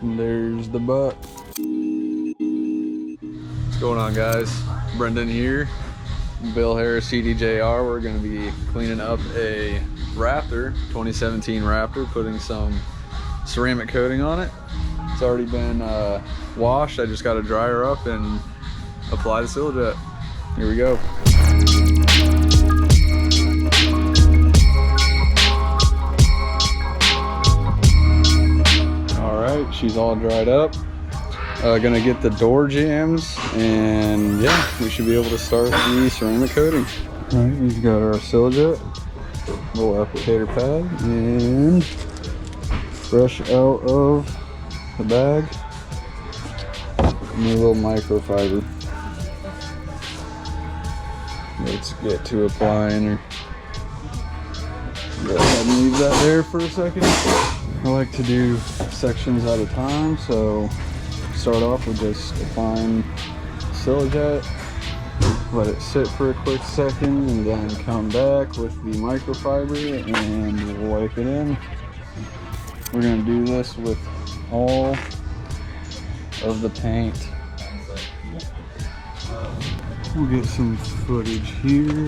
And there's the butt. What's going on, guys? Brendan here, Bill Harris CDJR. We're going to be cleaning up a Raptor, 2017 Raptor, putting some ceramic coating on it. It's already been washed. I just got to dry her up and apply the Cilajet. Here we go. Alright, she's all dried up. Gonna get the door jams, and yeah, we should be able to start the ceramic coating. Alright, we've got our Cilajet, little applicator pad, and fresh out of the bag, and a little microfiber. Let's get to applying her. Go ahead and leave that there for a second. I like to do sections at a time, so start off with just applying Cilajet, let it sit for a quick second, and then come back with the microfiber and we'll wipe it in. We're going to do this with all of the paint. We'll get some footage here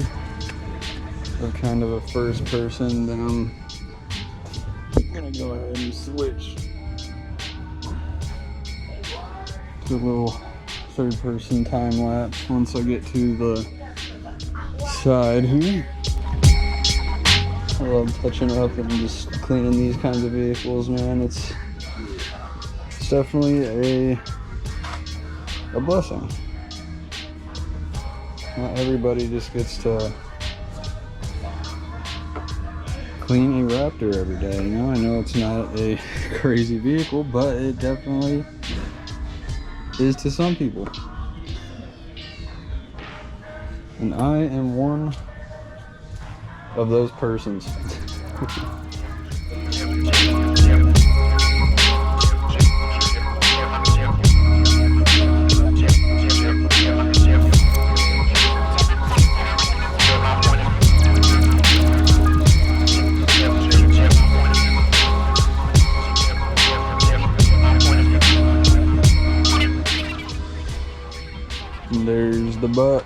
of kind of a first person, then I'm gonna go ahead and switch to a little third person time lapse once I get to the side here. I love touching up and just cleaning these kinds of vehicles, man. It's definitely a blessing. Not everybody just gets to clean a Raptor every day, you know? I know it's not a crazy vehicle, but it definitely is to some people. And I am one of those persons. And there's the butt.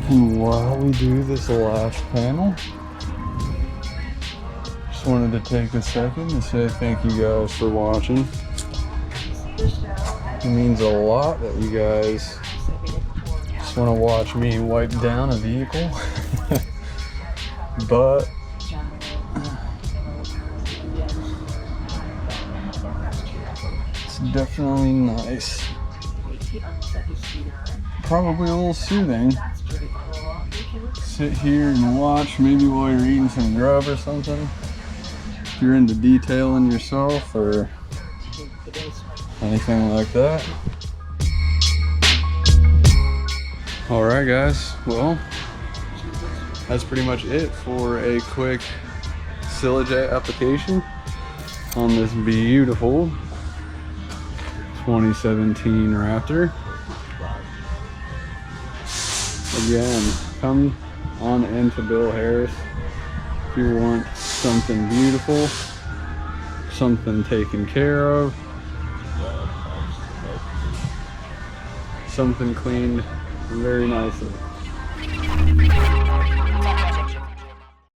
And while we do this last panel, just wanted to take a second and say thank you guys for watching. It means a lot that you guys just want to watch me wipe down a vehicle. But it's definitely nice. Probably a little soothing. Sit here and watch, maybe while you're eating some grub or something. If you're into detailing yourself or anything like that. Alright guys, well, that's pretty much it for a quick Cilajet application on this beautiful 2017 Raptor. Again, come on into Bill Harris if you want something beautiful, something taken care of, something cleaned very nicely.